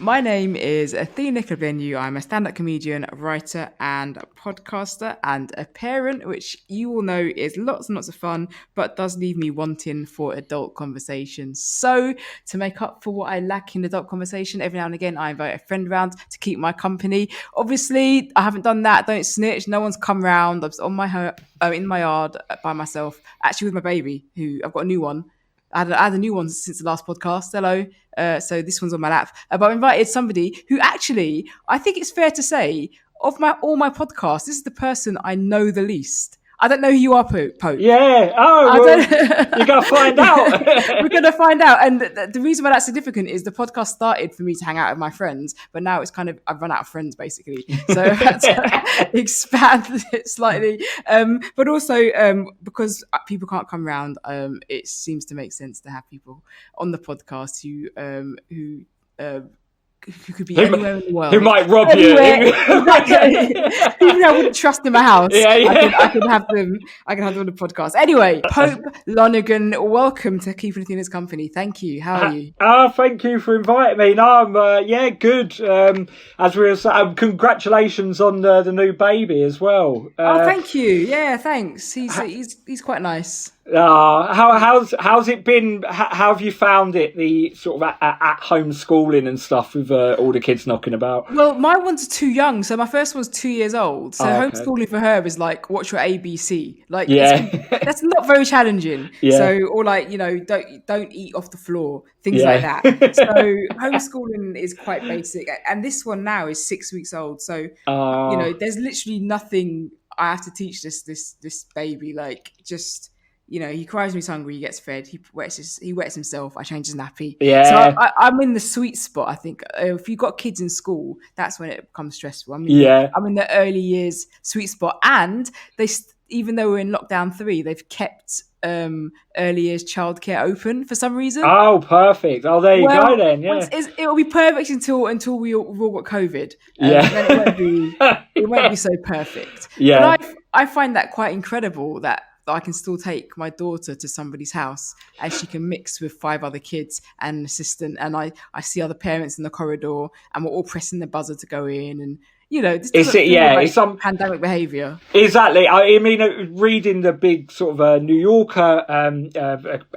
My name is Athena. I'm a stand-up comedian, writer and podcaster and a parent, which you all know is lots and lots of fun, but does leave me wanting for adult conversations. So to make up for what I lack in adult conversation, every now and again, I invite a friend round to keep my company. Obviously, I haven't done that. Don't snitch. No one's come round. I'm on my in my yard by myself, actually with my baby, who I've got a new one. I had a new one since the last podcast. Hello. So this one's on my lap. But I've invited somebody who actually, I think it's fair to say, of all my podcasts, this is the person I know the least. I don't know who you are, Pope. Yeah. Oh, well, you're going to find out. We're going to find out. And the reason why that's significant is the podcast started for me to hang out with my friends, but now it's kind of, I've run out of friends, basically. So I've had to expand it slightly. But also, because people can't come around, it seems to make sense to have people on the podcast who could be anywhere in the world. Who might rob anywhere, you. Exactly. Even though I wouldn't trust in my house. Yeah. I can have them on the podcast. Anyway, Pope Lonergan, welcome to Keeping Athena's Company. Thank you. How are you? Thank you for inviting me. No, I'm good. As we were saying, congratulations on the new baby as well. Thank you. Yeah, thanks. He's quite nice. How's it been? How have you found it? The sort of at home schooling and stuff with all the kids knocking about. Well, my ones are too young. So my first one's 2 years old. So homeschooling for her is like, what's your ABC? Like, that's not very challenging. Yeah. So, or like, don't eat off the floor, things like that. So homeschooling is quite basic. And this one now is 6 weeks old. So, there's literally nothing I have to teach this baby. Like, just. He cries when he's hungry, he gets fed, he wets himself, I change his nappy. Yeah. So I'm in the sweet spot, I think. If you've got kids in school, that's when it becomes stressful. I'm in the early years sweet spot. And even though we're in lockdown 3, they've kept early years childcare open for some reason. Oh, perfect. Oh, there you go then. Yeah. It'll be perfect until we've all got COVID. Then it won't be so perfect. Yeah. But I find that quite incredible that I can still take my daughter to somebody's house and she can mix with 5 other kids and an assistant. And I see other parents in the corridor and we're all pressing the buzzer to go in. And, this it's some pandemic behaviour. Exactly. I mean, reading the big sort of New Yorker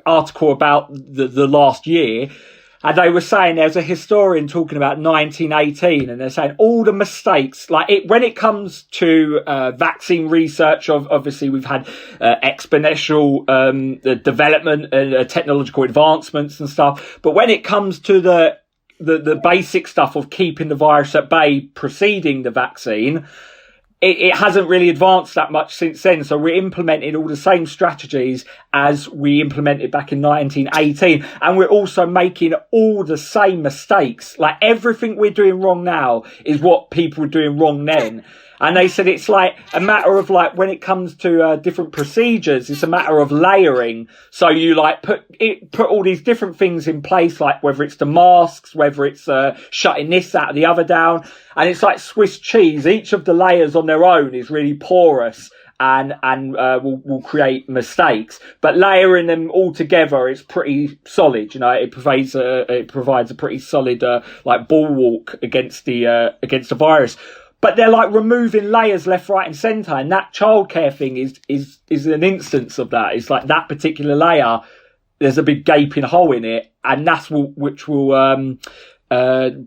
article about the last year, and they were saying there's a historian talking about 1918, and they're saying all the mistakes, when it comes to vaccine research, obviously we've had exponential development and technological advancements and stuff. But when it comes to the basic stuff of keeping the virus at bay preceding the vaccine, it hasn't really advanced that much since then. So we're implementing all the same strategies as we implemented back in 1918. And we're also making all the same mistakes. Like everything we're doing wrong now is what people were doing wrong then. And they said it's like a matter of when it comes to different procedures, it's a matter of layering. So you put all these different things in place, like whether it's the masks, whether it's shutting this out, the other down. And it's like Swiss cheese. Each of the layers on their own is really porous and will create mistakes. But layering them all together is pretty solid. It provides a pretty solid bulwark against the virus. But they're removing layers left, right and centre. And that childcare thing is an instance of that. It's like that particular layer, there's a big gaping hole in it. And that's which will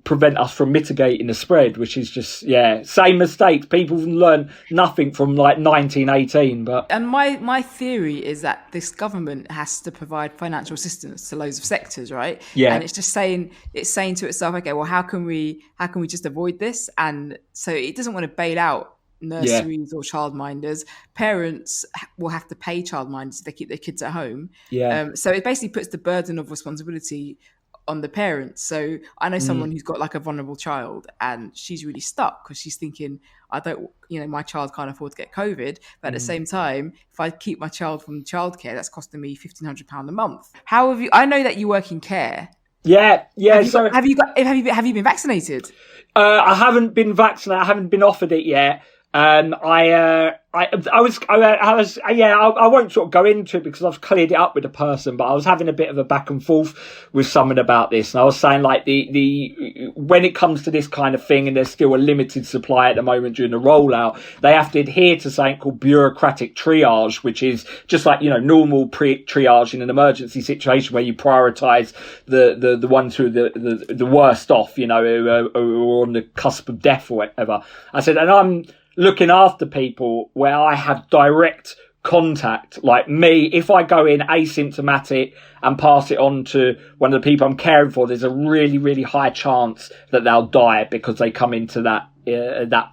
prevent us from mitigating the spread, which is just, same mistakes. People learn nothing from 1918. And my theory is that this government has to provide financial assistance to loads of sectors, right? Yeah. And it's just saying to itself, okay, well, how can we just avoid this? And so it doesn't want to bail out nurseries or childminders. Parents will have to pay childminders if they keep their kids at home. Yeah. So it basically puts the burden of responsibility on the parents. So I know someone who's got a vulnerable child and she's really stuck because she's thinking, my child can't afford to get COVID, but at the same time, if I keep my child from childcare, that's costing me £1,500 a month. How have you? I know that you work in care. Yeah. Have you been vaccinated? I haven't been vaccinated. I haven't been offered it yet. I won't sort of go into it because I've cleared it up with the person, but I was having a bit of a back and forth with someone about this, and I was saying like when it comes to this kind of thing, and there's still a limited supply at the moment during the rollout, they have to adhere to something called bureaucratic triage, which is just like, normal triage in an emergency situation where you prioritise the ones who are the worst off, who are on the cusp of death or whatever. I said, and I'm looking after people where I have direct contact, like me. If I go in asymptomatic and pass it on to one of the people I'm caring for, there's a really, really high chance that they'll die because they come into that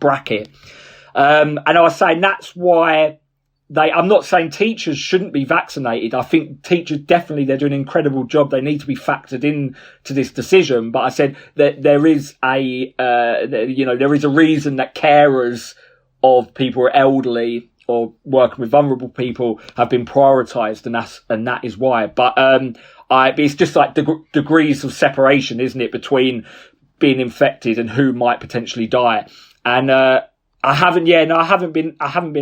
bracket. And I was saying that's why I'm not saying teachers shouldn't be vaccinated. I think teachers definitely, they're doing an incredible job. They need to be factored in to this decision. But I said that there is a reason that carers of people who are elderly or working with vulnerable people have been prioritised, and that is why. But it's just like degrees of separation, isn't it, between being infected and who might potentially die. And I haven't been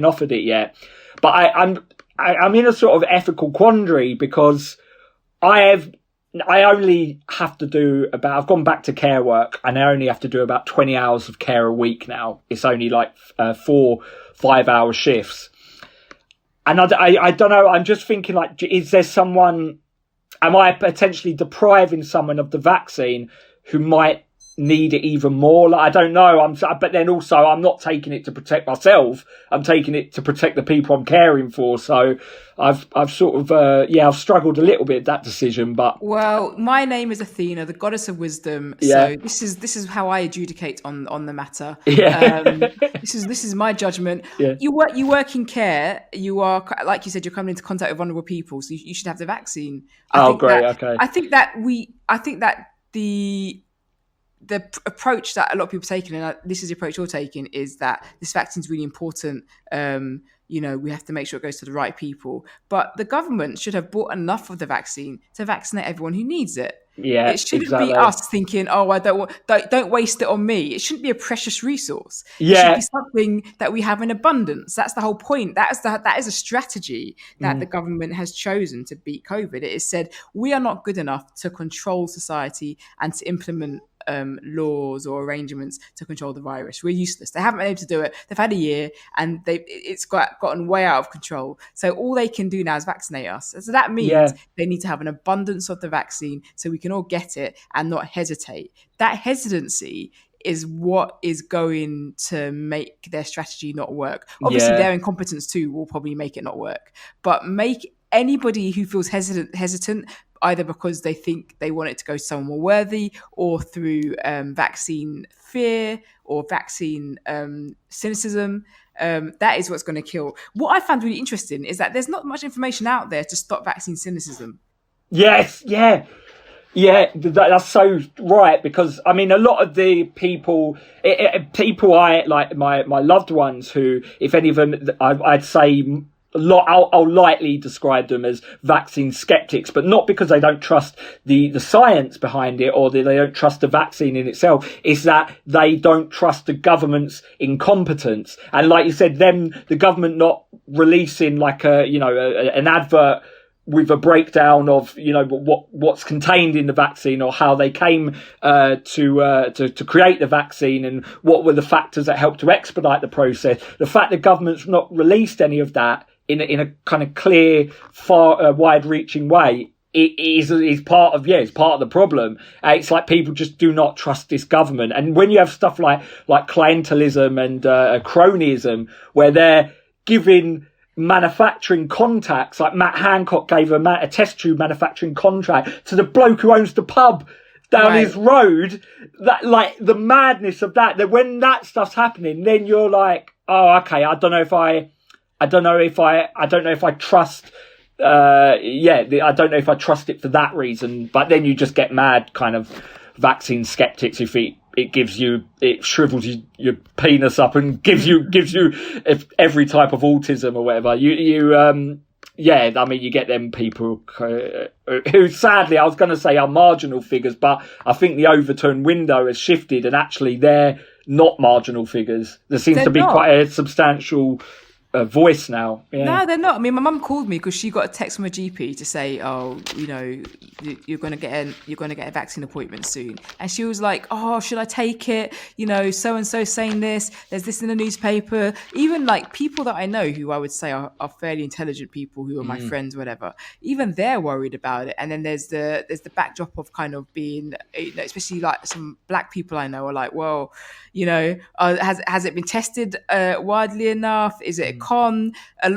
offered it yet. But I'm in a sort of ethical quandary because I only have to do I've gone back to care work, and I only have to do about 20 hours of care a week now. It's only like 4 5-hour shifts. And I don't know, I'm just thinking, like, am I potentially depriving someone of the vaccine who might need it even more? Like, I don't know. But then also I'm not taking it to protect myself. I'm taking it to protect the people I'm caring for. So I've sort of I've struggled a little bit with that decision. But well, my name is Athena, the goddess of wisdom. Yeah. So this is how I adjudicate on the matter. Yeah. This is my judgment. Yeah. You work in care. You are, like you said, you're coming into contact with vulnerable people, so you should have the vaccine. Great. Okay. I think that the approach that a lot of people are taking, and this is the approach you're taking, is that this vaccine is really important. We have to make sure it goes to the right people. But the government should have bought enough of the vaccine to vaccinate everyone who needs it. Yeah, it shouldn't exactly. be us thinking, I don't waste it on me. It shouldn't be a precious resource. Yeah. It should be something that we have in abundance. That's the whole point. That is a strategy that the government has chosen to beat COVID. It is said we are not good enough to control society and to implement laws or arrangements to control the virus. We're useless. They haven't been able to do it. They've had a year and it's gotten way out of control. So all they can do now is vaccinate us. So that means they need to have an abundance of the vaccine so we can all get it and not hesitate. That hesitancy is what is going to make their strategy not work. Obviously, their incompetence too will probably make it not work. But make anybody who feels hesitant, either because they think they want it to go to someone more worthy, or through vaccine fear or vaccine cynicism, that is what's going to kill. What I found really interesting is that there's not much information out there to stop vaccine cynicism. Yes, yeah, that's so right. Because I mean, a lot of the people I like, my loved ones, who, if any of them, I'd say, I'll lightly describe them as vaccine skeptics, but not because they don't trust the science behind it or they don't trust the vaccine in itself. It's that they don't trust the government's incompetence. And like you said, the government not releasing like an advert with a breakdown of what's contained in the vaccine, or how they came to create the vaccine, and what were the factors that helped to expedite the process. The fact the government's not released any of that in a kind of clear, far, wide-reaching way, is part of the problem. It's like people just do not trust this government, and when you have stuff like clientelism and cronyism, where they're giving manufacturing contacts, like Matt Hancock gave a test tube manufacturing contract to the bloke who owns the pub down his road, that, like, the madness of that when that stuff's happening, then you're like, oh, okay, I don't know if I trust, I don't know if I trust it for that reason. But then you just get mad kind of vaccine skeptics if it shrivels your penis up and gives you every type of autism or whatever. I mean, you get them people who sadly, I was going to say are marginal figures, but I think the Overton window has shifted and actually they're not marginal figures. There seems to be quite a substantial voice now. Yeah. No, they're not. I mean, my mum called me because she got a text from a GP to say, "Oh, you know, you're going to get a vaccine appointment soon," and she was like, "Oh, should I take it? You know, so and so saying this. There's this in the newspaper." Even like people that I know who I would say are fairly intelligent people who are my friends, whatever. Even they're worried about it. And then there's the backdrop of kind of being, you know, especially like some black people I know are like, well, you know, has it been tested widely enough? Is it a con?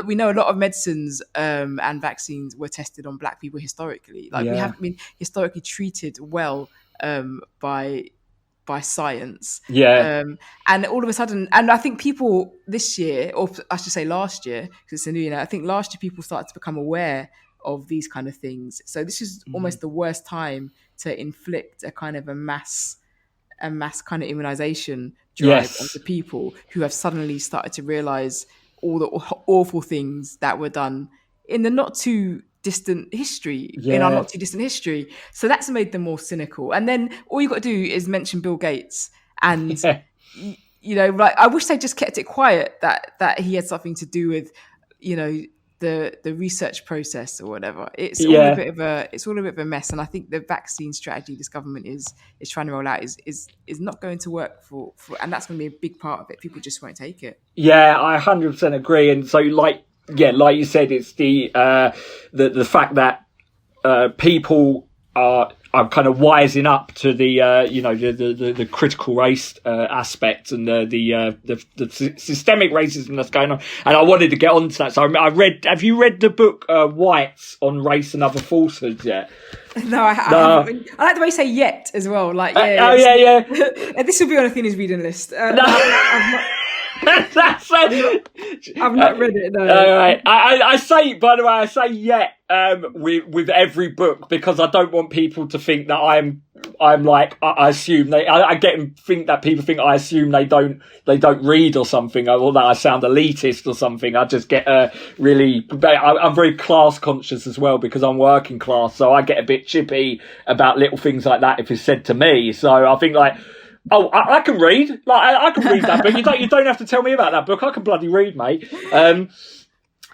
We know a lot of medicines and vaccines were tested on black people historically. Like we haven't been historically treated well by science. And all of a sudden, and I think people this year, or I should say last year, because it's a new year now, I think last year people started to become aware of these kind of things. So this is almost the worst time to inflict a kind of a mass kind of immunization drive onto people who have suddenly started to realize all the awful things that were done in the not too distant history, in our not too distant history. So that's made them more cynical. And then all you got to do is mention Bill Gates, and you know, like I wish they just kept it quiet that he had something to do with, you know, the research process or whatever. It's all a bit of a mess. And I think the vaccine strategy this government is trying to roll out is not going to work for, and that's going to be a big part of it. People just won't take it. Yeah, I 100% agree. And so like you said, it's the fact that people are kind of wising up to the you know, the critical race aspect and the systemic racism that's going on. And I wanted to get onto that. So have you read the book Whites on Race and Other Falsehoods yet? No, I haven't. I like the way you say "yet" as well. Like, this will be on Athena's reading list. I've not read it. No. Right. I say, by the way, I say "yet" with every book because I don't want people to think that I'm like I assume I get them think that people think I assume they don't read or something, or that I sound elitist or something. I just get really I'm very class conscious as well because I'm working class, so I get a bit chippy about little things like that if it's said to me. So I think like, oh, I can read. Like I can read that book. You don't have to tell me about that book. I can bloody read, mate.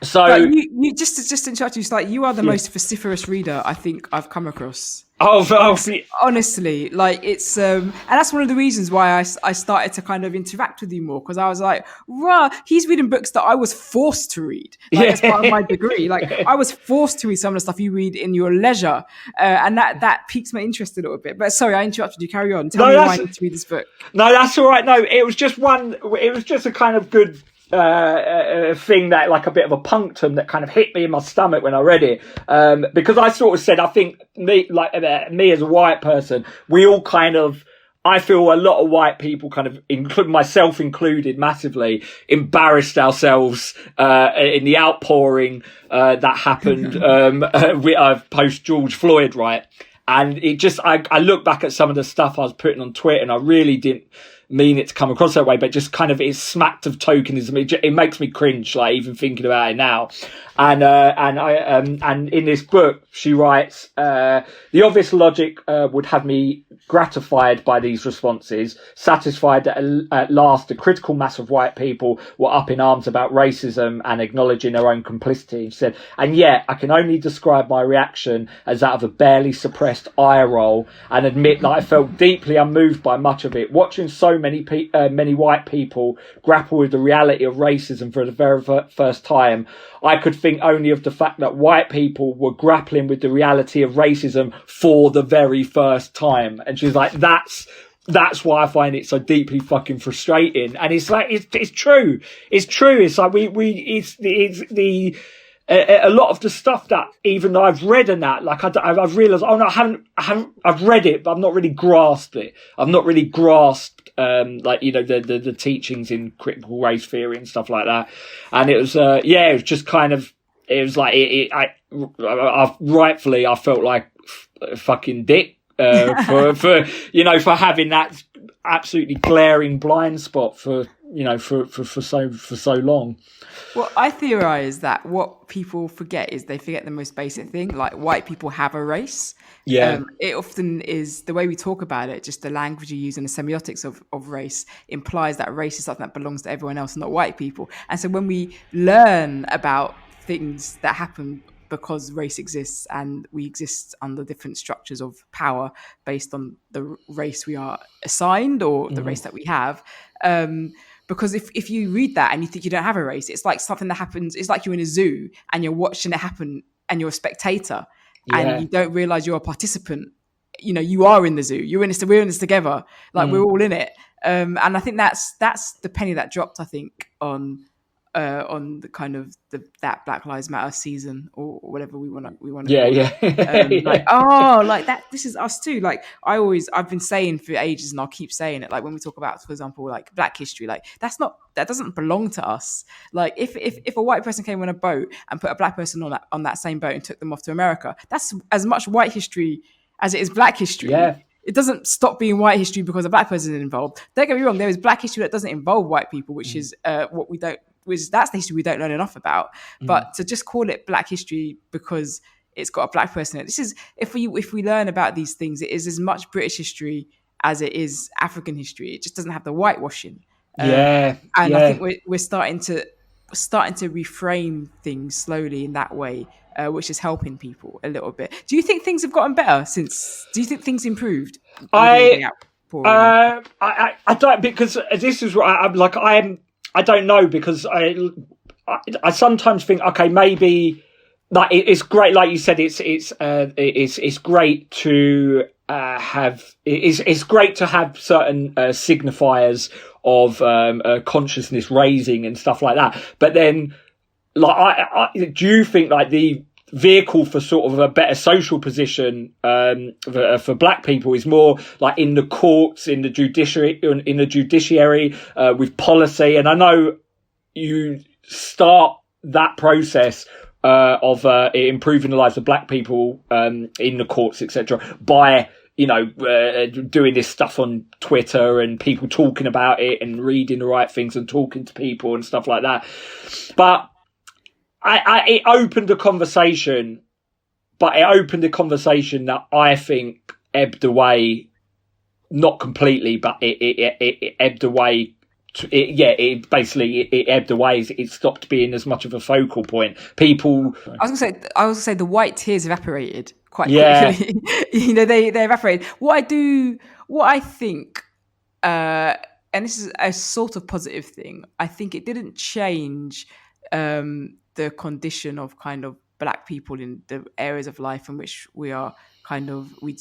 So but you just interrupt you. It's like you are the most vociferous reader I think I've come across. Honestly, like it's and that's one of the reasons why I started to kind of interact with you more, because I was like, rah, he's reading books that I was forced to read, like as part of my degree. Like I was forced to read some of the stuff you read in your leisure, and that piques my interest a little bit. But sorry, I interrupted you. Carry on. Tell me why I need to read this book. No, that's all right. No, it was just a kind of good thing, that like a bit of a punctum that kind of hit me in my stomach when I read it, because I sort of said, I think me as a white person, we all kind of, I feel a lot of white people kind of, include myself included, massively embarrassed ourselves in the outpouring that happened post George Floyd, right? And it just, I look back at some of the stuff I was putting on Twitter, and I really didn't mean it to come across that way, but just kind of it's smacked of tokenism. It makes me cringe, like even thinking about it now. And in this book, she writes, the obvious logic would have me gratified by these responses, satisfied that at last a critical mass of white people were up in arms about racism and acknowledging their own complicity. She said, and yet I can only describe my reaction as that of a barely suppressed eye roll, and admit that I felt deeply unmoved by much of it. Watching so many white people grapple with the reality of racism for the very first time, I could think only of the fact that white people were grappling with the reality of racism for the very first time. And she's like, that's why I find it so deeply fucking frustrating. And it's like, it's true. It's true. It's like a lot of the stuff that even though I've read and that, like I've realized, oh no, I've read it, but I've not really grasped it. I've not really grasped like, you know, the teachings in critical race theory and stuff like that. And it was it was just kind of, it was like I rightfully I felt like a fucking dick for having that absolutely glaring blind spot for so long. Well, I theorize that what people forget is they forget the most basic thing, like white people have a race. Yeah. It often is the way we talk about it, just the language you use and the semiotics of race implies that race is something that belongs to everyone else, not white people. And so when we learn about things that happen because race exists and we exist under different structures of power based on the race we are assigned or the race that we have, because if you read that and you think you don't have a race, it's like something that happens. It's like you're in a zoo and you're watching it happen and you're a spectator and you don't realize you're a participant. You are in the zoo. We're in this together. Like we're all in it. And I think that's the penny that dropped, I think, on the kind of that Black Lives Matter season or whatever we want to like that. This is us too. Like I've been saying for ages, and I'll keep saying it. Like when we talk about, for example, like Black history, like that doesn't belong to us. Like if a white person came on a boat and put a Black person on that same boat and took them off to America, that's as much white history as it is Black history. Yeah. It doesn't stop being white history because a Black person is involved. Don't get me wrong. There is Black history that doesn't involve white people, which is what we don't. That's the history we don't learn enough about. But to just call it Black history because it's got a Black person in it. This is if we learn about these things, it is as much British history as it is African history. It just doesn't have the whitewashing. I think we're starting to reframe things slowly in that way, which is helping people a little bit. Do you think things have gotten better since? Do you think things improved? I don't, because this is what I'm like. I don't know, because I sometimes think, okay, maybe like it's great, like you said, it's great to it's great to have certain signifiers of consciousness raising and stuff like that. But then, like, do you think like the vehicle for sort of a better social position for Black people is more like in the courts, in the judiciary, with policy? And I know you start that process of improving the lives of Black people in the courts, etc., by doing this stuff on Twitter and people talking about it and reading the right things and talking to people and stuff like that. But it opened a conversation, that I think ebbed away, not completely, but it ebbed away. It ebbed away. It stopped being as much of a focal point. People. I was gonna say the white tears evaporated quite quickly. They evaporated. What I think, and this is a sort of positive thing. I think it didn't change the condition of kind of Black people in the areas of life in which we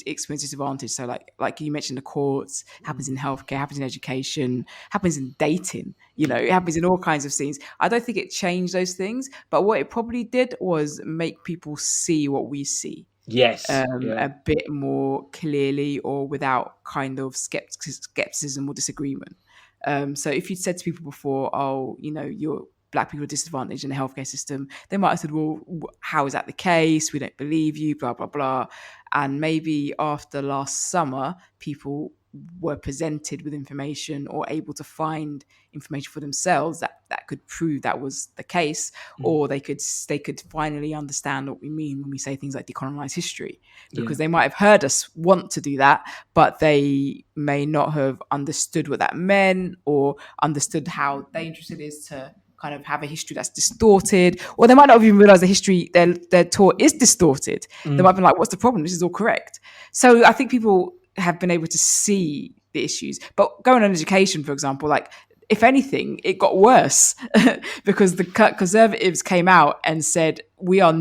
experience disadvantage. So like you mentioned, the courts, happens in healthcare, happens in education, happens in dating, it happens in all kinds of scenes. I don't think it changed those things, but what it probably did was make people see what we see. Yes. A bit more clearly, or without kind of skepticism or disagreement. So if you'd said to people before, you're Black people are disadvantaged in the healthcare system, they might have said, well, how is that the case? We don't believe you, blah, blah, blah. And maybe after last summer, people were presented with information or able to find information for themselves that could prove that was the case, or they could finally understand what we mean when we say things like decolonize history, because they might have heard us want to do that, but they may not have understood what that meant or understood how dangerous it is to kind of have a history that's distorted, or they might not even realize the history they're taught is distorted. They might be like, what's the problem? This is all correct. So I think people have been able to see the issues. But going on education, for example, like, if anything, it got worse because the Conservatives came out and said, we are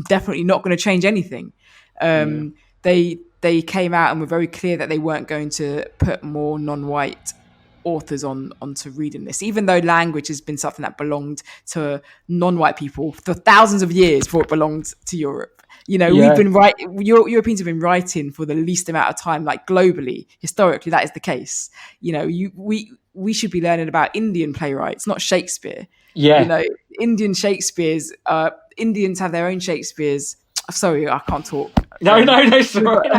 definitely not going to change anything. They came out and were very clear that they weren't going to put more non-white authors onto reading this, even though language has been something that belonged to non-white people for thousands of years before it belonged to Europe. We've been Europeans have been writing for the least amount of time, like globally, historically, that is the case. We should be learning about Indian playwrights, not Shakespeare. Indian Shakespeare's, Indians have their own Shakespeare's. Sorry, I can't talk. No, sorry.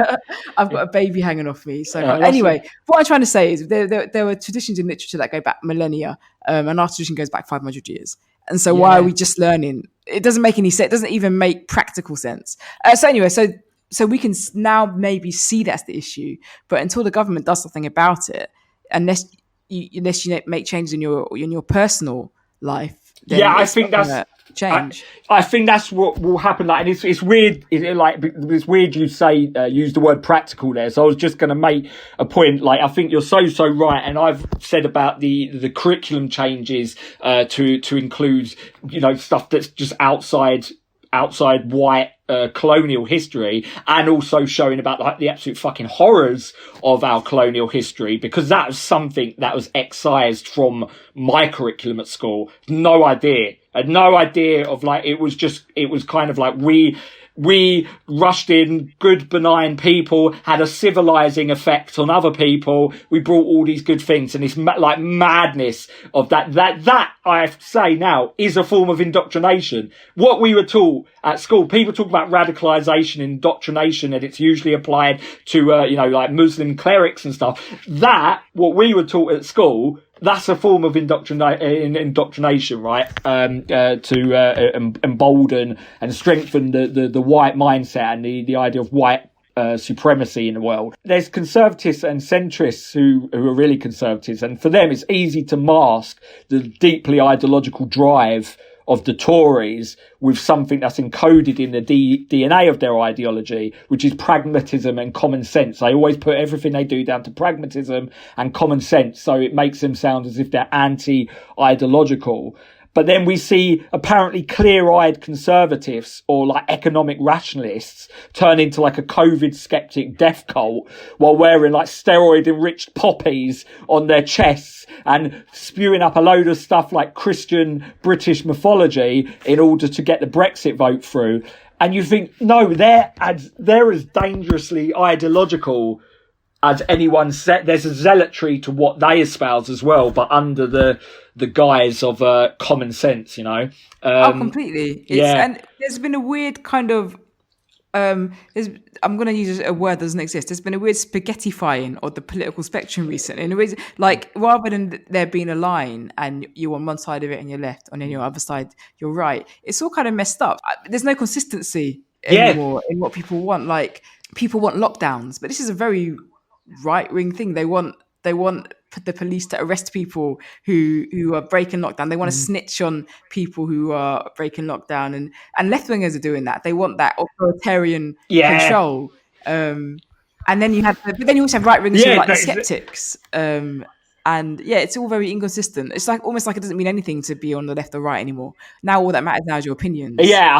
I've got a baby hanging off me. So anyway, what I'm trying to say is there were traditions in literature that go back millennia, and our tradition goes back 500 years. And so why are we just learning? It doesn't make any sense. It doesn't even make practical sense. So anyway, so we can now maybe see that's the issue, but until the government does something about it, unless you make changes in your personal life, I think that's change. I think that's what will happen. Like, and it's weird. It's weird you say use the word practical there. So I was just going to make a point. Like, I think you're so right, and I've said about the curriculum changes to include stuff that's just outside white colonial history, and also showing about the absolute fucking horrors of our colonial history, because that was something that was excised from my curriculum at school. No idea of it was kind of like we rushed in, good, benign people, had a civilizing effect on other people. We brought all these good things, and this madness of that I have to say now is a form of indoctrination. What we were taught at school, people talk about radicalization, indoctrination, and it's usually applied to, Muslim clerics and stuff. What we were taught at school, that's a form of indoctrination, right? To embolden and strengthen the white mindset and the idea of white supremacy in the world. There's conservatives and centrists who are really conservatives, and for them it's easy to mask the deeply ideological drive of the Tories with something that's encoded in the DNA of their ideology, which is pragmatism and common sense. They always put everything they do down to pragmatism and common sense, so it makes them sound as if they're anti-ideological. But then we see apparently clear-eyed conservatives or economic rationalists turn into a COVID skeptic death cult while wearing steroid-enriched poppies on their chests and spewing up a load of stuff like Christian British mythology in order to get the Brexit vote through. And you think, no, they're as dangerously ideological as anyone said. There's a zealotry to what they espouse as well, but under the guise of common sense, completely. And there's been a weird kind of I'm going to use a word that doesn't exist. There's been a weird spaghettifying of the political spectrum recently. In a way, rather than there being a line and you're on one side of it and you're left, and then your other side you're right, it's all kind of messed up. There's no consistency anymore in what people want. People want lockdowns, but this is a very right-wing thing. They want the police to arrest people who are breaking lockdown. They want to snitch on people who are breaking lockdown, and left-wingers are doing that. They want that authoritarian control. And then you also have right-wingers who are the skeptics. And it's all very inconsistent. It's almost like it doesn't mean anything to be on the left or right anymore. Now all that matters now is your opinions. Yeah,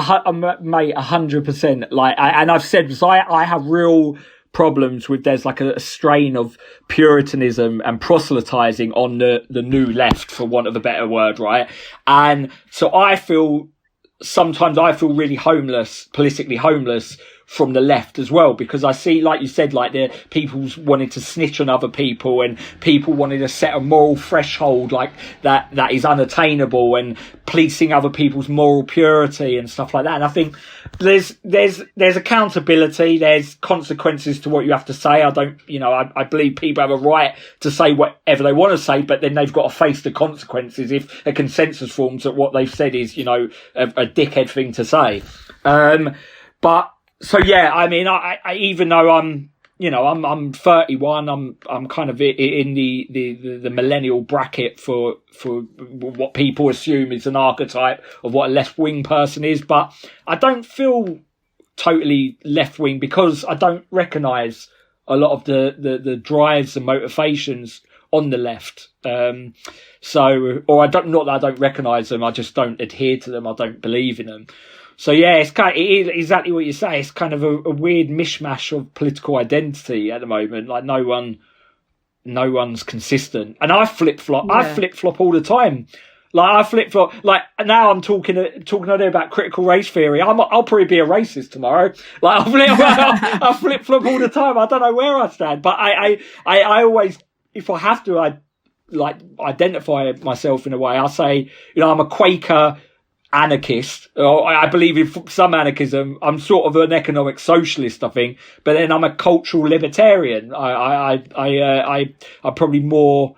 mate, 100%. And I've said this, I have real problems with there's a strain of puritanism and proselytizing on the new left, for want of a better word, right? And so sometimes I feel really politically homeless from the left as well, because I see, like you said, the people wanting to snitch on other people, and people wanting to set a moral threshold that is unattainable, and policing other people's moral purity and stuff like that. And I think there's accountability, there's consequences to what you have to say. I believe people have a right to say whatever they want to say, but then they've got to face the consequences if a consensus forms that what they've said is, a dickhead thing to say. But so I even though I'm 31, I'm kind of in the millennial bracket for what people assume is an archetype of what a left-wing person is, but I don't feel totally left-wing because I don't recognise a lot of the drives and motivations on the left. Not that I don't recognise them, I just don't adhere to them, I don't believe in them. So it is exactly what you say. It's kind of a weird mishmash of political identity at the moment. No one's consistent, and I flip flop. Yeah. I flip flop all the time. I flip flop. Now I'm talking about critical race theory. I'll probably be a racist tomorrow. I flip flop all the time. I don't know where I stand, but I always, if I have to, I identify myself in a way. I say, I'm a Quaker anarchist, or I believe in some anarchism. I'm sort of an economic socialist, I think, but then I'm a cultural libertarian. I'm probably more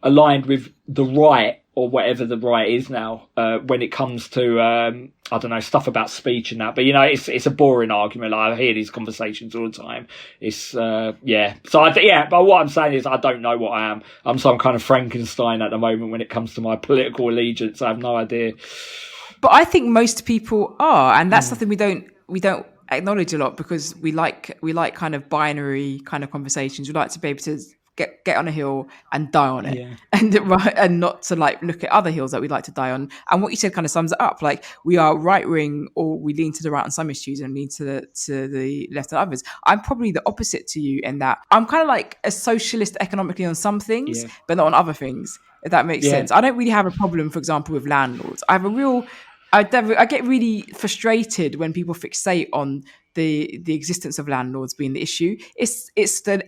aligned with the right, or whatever the right is now, when it comes to, I don't know, stuff about speech and that. But, it's a boring argument. Like, I hear these conversations all the time. It's, yeah. So, but what I'm saying is I don't know what I am. I'm some kind of Frankenstein at the moment when it comes to my political allegiance. I have no idea. But I think most people are, and that's something we don't acknowledge a lot, because we like kind of binary kind of conversations. We like to be able to get on a hill and die on it, and not to like look at other hills that we'd like to die on. And what you said kind of sums it up. Like, we are right wing, or we lean to the right on some issues and lean to the left on others. I'm probably the opposite to you in that I'm kind of like a socialist economically on some things, but not on other things, if that makes sense. I don't really have a problem, for example, with landlords. I get really frustrated when people fixate on the existence of landlords being the issue. It's the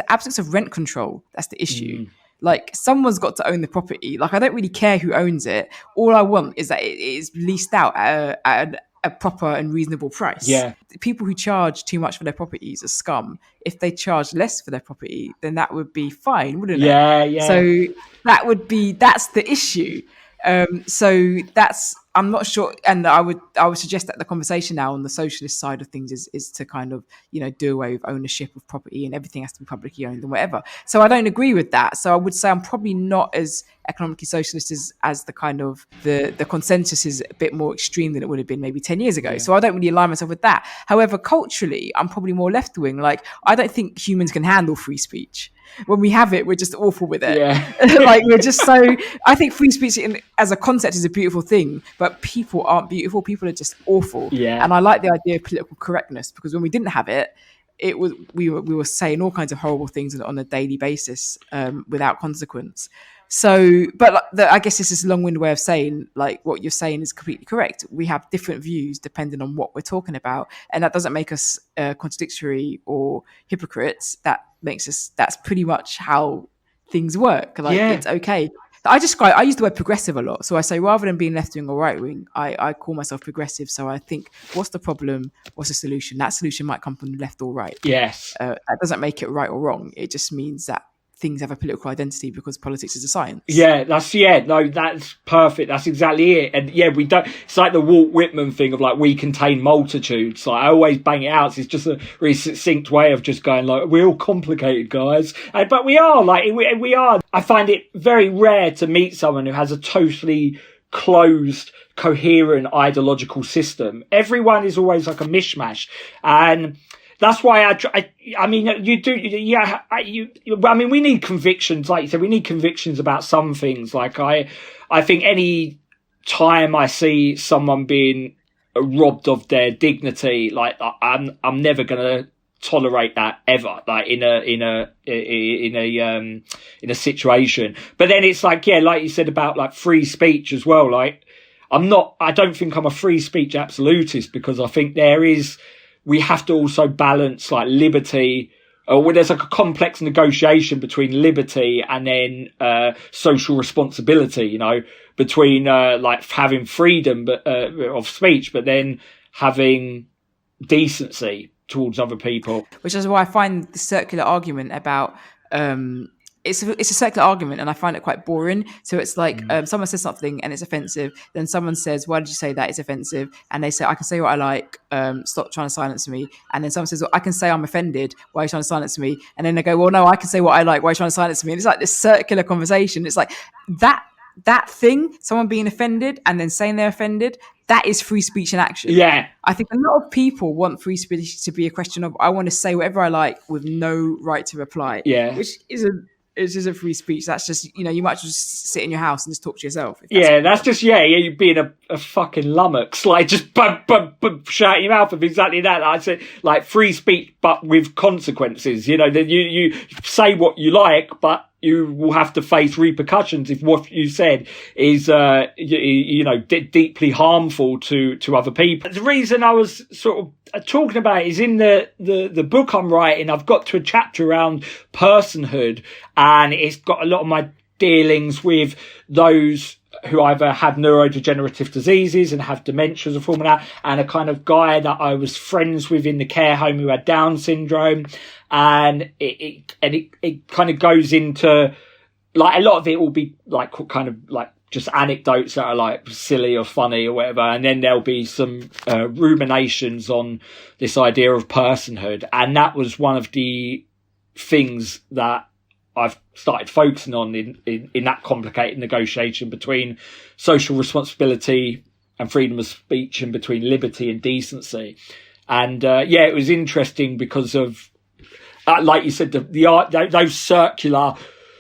absence of rent control that's the issue. Like, someone's got to own the property. Like, I don't really care who owns it. All I want is that it is leased out at a proper and reasonable price. The people who charge too much for their properties are scum. If they charge less for their property, then that would be fine, wouldn't it? So that's the issue. So I'm not sure, and I would suggest that the conversation now on the socialist side of things is to kind of, do away with ownership of property and everything has to be publicly owned and whatever. So I don't agree with that. So I would say I'm probably not as economically socialist as the kind of the consensus is a bit more extreme than it would have been maybe 10 years ago. So I don't really align myself with that. However, culturally, I'm probably more left wing. Like, I don't think humans can handle free speech. When we have it, we're just awful with it. Like, we're just so. I think free speech as a concept is a beautiful thing, but people aren't beautiful. People are just awful. And I like the idea of political correctness, because when we didn't have it, we were saying all kinds of horrible things on a daily basis without consequence. So, but I guess this is a long-winded way of saying, like, what you're saying is completely correct. We have different views depending on what we're talking about, and that doesn't make us contradictory or hypocrites. That's pretty much how things work. Like, it's okay. I use the word progressive a lot. So I say, rather than being left wing or right wing, I call myself progressive. So I think, what's the problem? What's the solution? That solution might come from the left or right. That doesn't make it right or wrong. It just means that things have a political identity, because politics is a science. That's perfect. That's exactly it. And we don't, it's like the Walt Whitman thing of like, we contain multitudes. Like, I always bang it out. It's just a really succinct way of just going like, we're all complicated, guys. But we are, like, we are. I find it very rare to meet someone who has a totally closed, coherent ideological system. Everyone is always like a mishmash. And that's why I mean, you do, I mean, we need convictions. Like you said, we need convictions about some things. Like, I think any time I see someone being robbed of their dignity, like, I'm never going to tolerate that ever, like in a situation. But then it's like, like you said about like free speech as well. Like, I don't think I'm a free speech absolutist, because I think we have to also balance like liberty, or there's like a complex negotiation between liberty and then social responsibility, between like having freedom of speech, but then having decency towards other people. Which is why I find the circular argument about it's a circular argument, and I find it quite boring. So it's like someone says something and it's offensive, then someone says, why did you say that? It's offensive. And they say, I can say what I like, stop trying to silence me. And then someone says, well, I can say I'm offended, why are you trying to silence me? And then they go, well, no, I can say what I like, why are you trying to silence me? And it's like this circular conversation. It's like that thing, someone being offended and then saying they're offended, that is free speech in action. I think a lot of people want free speech to be a question of, I want to say whatever I like with no right to reply. Which isn't free speech. That's just, you might just sit in your house and just talk to yourself. That's just, you're being a fucking lummox. Like, just shut your mouth of exactly that. I say, like, free speech, but with consequences. That you say what you like, but you will have to face repercussions if what you said is, deeply harmful to other people. The reason I was sort of talking about it is in the book I'm writing, I've got to a chapter around personhood, and it's got a lot of my dealings with those who either have neurodegenerative diseases and have dementias or form of that, and a kind of guy that I was friends with in the care home who had Down syndrome. And it kind of goes into, like, a lot of it will be like kind of like just anecdotes that are like silly or funny or whatever, and then there'll be some ruminations on this idea of personhood. And that was one of the things that I've started focusing on in that complicated negotiation between social responsibility and freedom of speech, and between liberty and decency. And it was interesting because of, like you said, those circular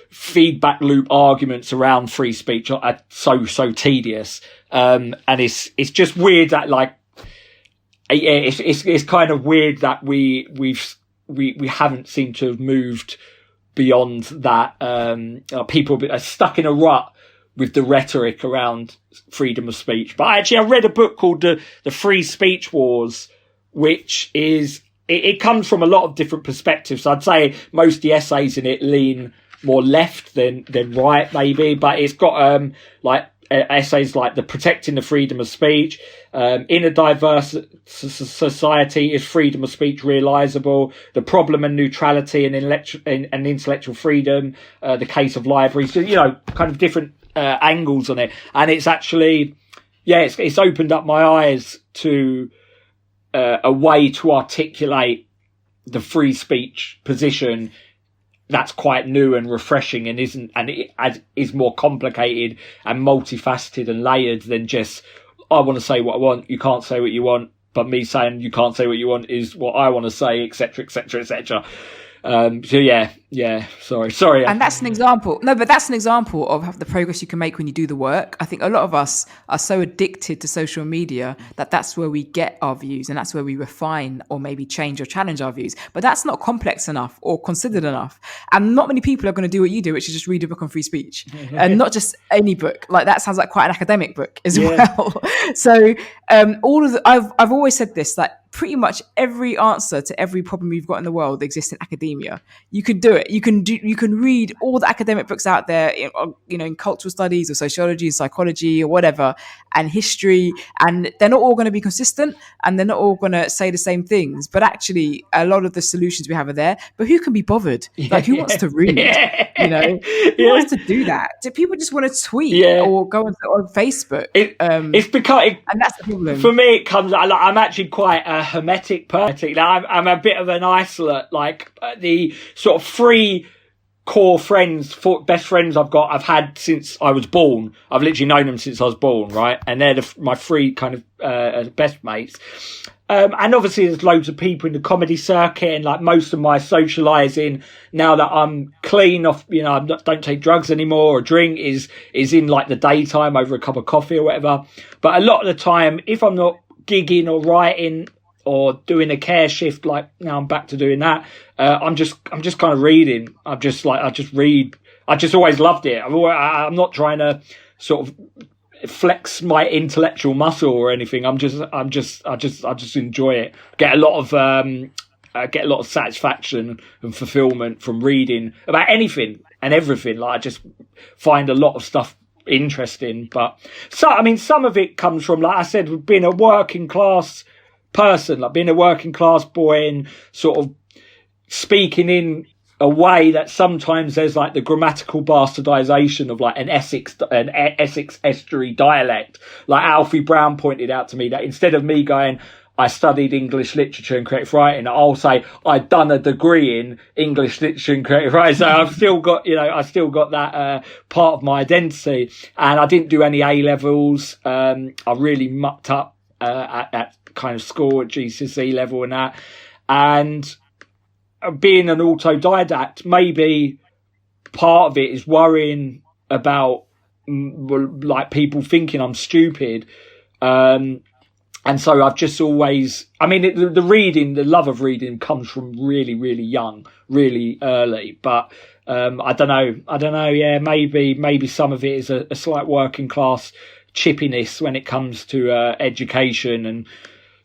feedback loop arguments around free speech are so tedious. And it's just weird that, like, it's kind of weird that we haven't seemed to have moved beyond that. People are stuck in a rut with the rhetoric around freedom of speech. But I read a book called The Free Speech Wars, which is, it comes from a lot of different perspectives. I'd say most of the essays in it lean more left than right, maybe, but it's got essays like protecting the freedom of speech, in a diverse society, is freedom of speech realizable, the problem and neutrality and intellectual freedom, the case of libraries, kind of different angles on it. And it's actually, it's opened up my eyes to a way to articulate the free speech position that's quite new and refreshing, and is more complicated and multifaceted and layered than just, I want to say what I want, you can't say what you want, but me saying you can't say what you want is what I want to say, etc., etc., etc. Sorry. And that's an example. No, but that's an example of the progress you can make when you do the work. I think a lot of us are so addicted to social media that's where we get our views, and that's where we refine or maybe change or challenge our views. But that's not complex enough or considered enough. And not many people are going to do what you do, which is just read a book on free speech, and not just any book. Like, that sounds like quite an academic book as well. So I've always said this, that pretty much every answer to every problem you've got in the world exists in academia. You can do it. You can read all the academic books out there, in cultural studies or sociology and psychology or whatever, and history, and they're not all going to be consistent, and they're not all going to say the same things. But actually, a lot of the solutions we have are there. But who can be bothered? Like, who wants to read? Who wants to do that? Do people just want to tweet or go on Facebook? It's because, and that's the problem. For me, it comes. I'm actually quite a hermetic person. I'm a bit of an isolate. Like, the sort of three core best friends I've had since I was born. I've literally known them since I was born, right? And they're my three kind of best mates. And obviously there's loads of people in the comedy circuit, and like most of my socializing now that I'm clean off, I don't take drugs anymore or drink, is in like the daytime over a cup of coffee or whatever. But a lot of the time, if I'm not gigging or writing or doing a care shift, like now I'm back to doing that, I'm just kind of reading. I just read. I just always loved it. I'm not trying to sort of flex my intellectual muscle or anything. I just enjoy it. Get a lot of satisfaction and fulfillment from reading about anything and everything. Like, I just find a lot of stuff interesting. But some of it comes from, like I said, being a working class person, like being a working class boy, and sort of speaking in a way that sometimes there's like the grammatical bastardization of like an Essex estuary dialect. Like Alfie Brown pointed out to me that instead of me going, I studied English literature and creative writing, I'll say I'd done a degree in English literature and creative writing. So I've still got, that part of my identity. And I didn't do any A levels. I really mucked up at kind of school at GCSE level and that. And being an autodidact, maybe part of it is worrying about like people thinking I'm stupid. And so I've just always, the love of reading comes from really, really young, really early. But I don't know. Yeah, maybe some of it is a slight working class chippiness when it comes to education, and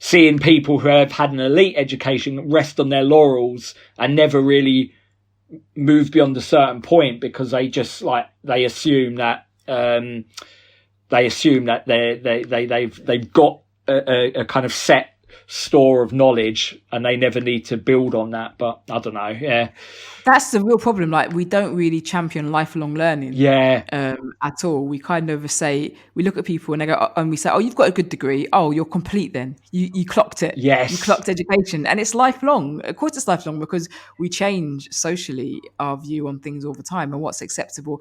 seeing people who have had an elite education rest on their laurels and never really move beyond a certain point, because they just they assume that they assume that they've got a kind of set store of knowledge and they never need to build on that. But I don't know. Yeah, that's the real problem. Like, we don't really champion lifelong learning. Yeah. At all. We kind of say, we look at people and they go, and we say, oh, you've got a good degree. Oh, you're complete then. You clocked it. Yes. You clocked education. And it's lifelong. Of course it's lifelong, because we change socially our view on things all the time. And what was acceptable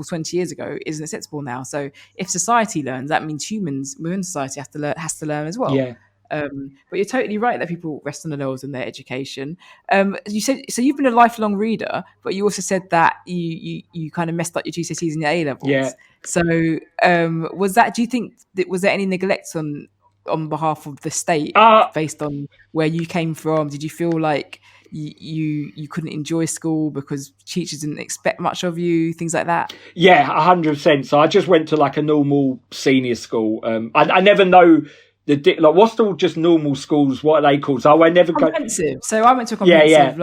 20 years ago isn't acceptable now. So if society learns, that means humans within society has to learn as well. Yeah. But you're totally right that people rest on the laurels in their education. You said, so you've been a lifelong reader, but you also said that you kind of messed up your GCSEs and your A levels. Yeah. So was that? Do you think was there any neglect on behalf of the state based on where you came from? Did you feel like you couldn't enjoy school because teachers didn't expect much of you, things like that? Yeah, 100%. So I just went to like a normal senior school. I never know. What's all just normal schools? What are they called? So I never comprehensive. So I went to a comprehensive,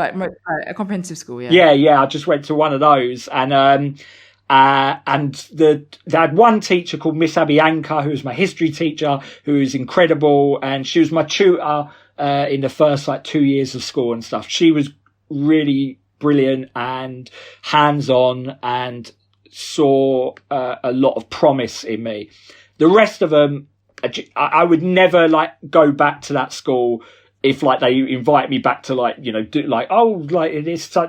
a comprehensive school. Yeah. I just went to one of those, and they had one teacher called Miss Abianca, who was my history teacher, who was incredible, and she was my tutor in the first 2 years of school and stuff. She was really brilliant and hands-on, and saw a lot of promise in me. The rest of them, I would never go back to that school if they invite me back to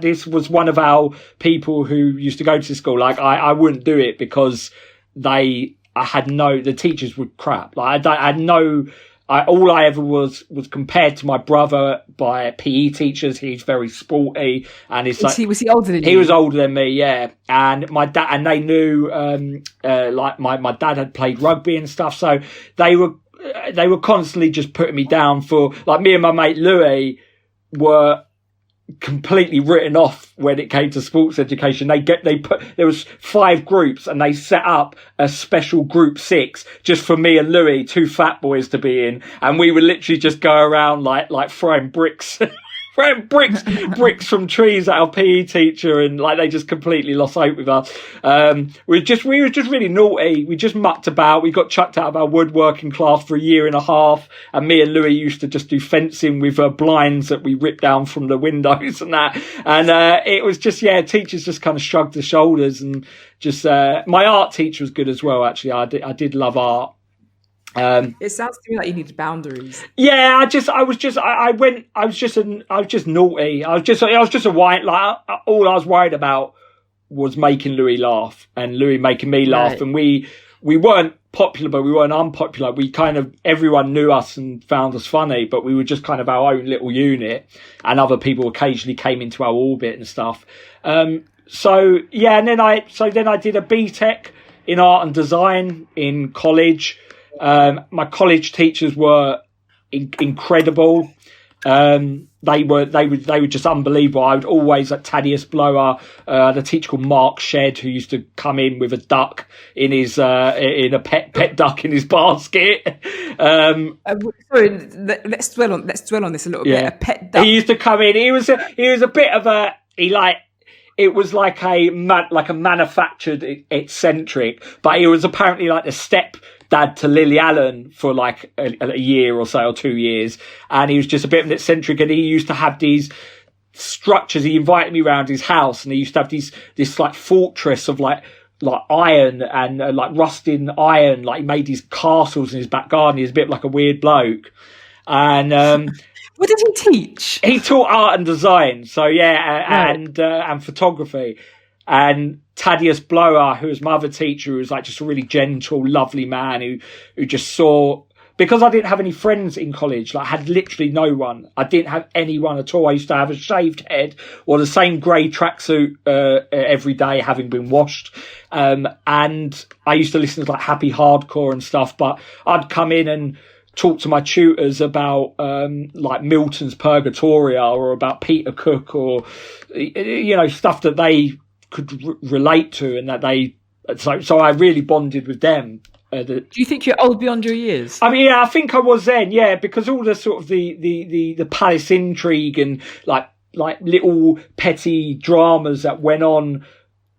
this was one of our people who used to go to the school. I wouldn't do it because the teachers were crap. All I ever was compared to my brother by PE teachers. He's very sporty, and was he older than you? He was older than me, yeah. And my dad, and they knew, my dad had played rugby and stuff, so they were constantly just putting me down for, me and my mate Louis were completely written off when it came to sports education. There was 5 groups, and they set up a special group 6 just for me and Louis, 2 fat boys, to be in, and we would literally just go around like throwing bricks bricks from trees at our PE teacher, and they just completely lost hope with us. We were just really naughty. We just mucked about. We got chucked out of our woodworking class for a year and a half, and me and Louis used to just do fencing with blinds that we ripped down from the windows and that. And it was just, teachers just kind of shrugged their shoulders, and just my art teacher was good as well. Actually, I did love art. It sounds to me like you needed boundaries. Yeah, I was just naughty. I was just a white. All I was worried about was making Louis laugh, and Louis making me laugh. Right. And we weren't popular, but we weren't unpopular. We everyone knew us and found us funny, but we were just kind of our own little unit, and other people occasionally came into our orbit and stuff. And then I did a BTEC in art and design in college. My college teachers were incredible. They were just unbelievable. I would always, Thaddeus Blower, the teacher called Mark Shedd, who used to come in with a duck in his in a pet duck in his basket. Sorry, let's dwell on this a little bit. A pet duck. He used to come in. He was a bit of a it was like a manufactured eccentric, but he was apparently the stepdad to Lily Allen for a year or so, or 2 years, and he was just a bit of an eccentric. And he used to have these structures. He invited me around his house, and he used to have this fortress of iron and rusting iron. He made these castles in his back garden. He was a bit like a weird bloke, and. What did he teach? He taught art and design, so and photography. And Thaddeus Blower, who was my other teacher, who was just a really gentle, lovely man who just saw, because I didn't have any friends in college, I had literally no one. I didn't have anyone at all. I used to have a shaved head or the same grey tracksuit every day, having been washed. And I used to listen to happy hardcore and stuff, but I'd come in and talk to my tutors about Milton's Purgatoria, or about Peter Cook, or stuff that they could relate to, and that so I really bonded with them. Do you think you're old beyond your years? I mean, yeah, I think I was then, yeah, because all the sort of the palace intrigue and little petty dramas that went on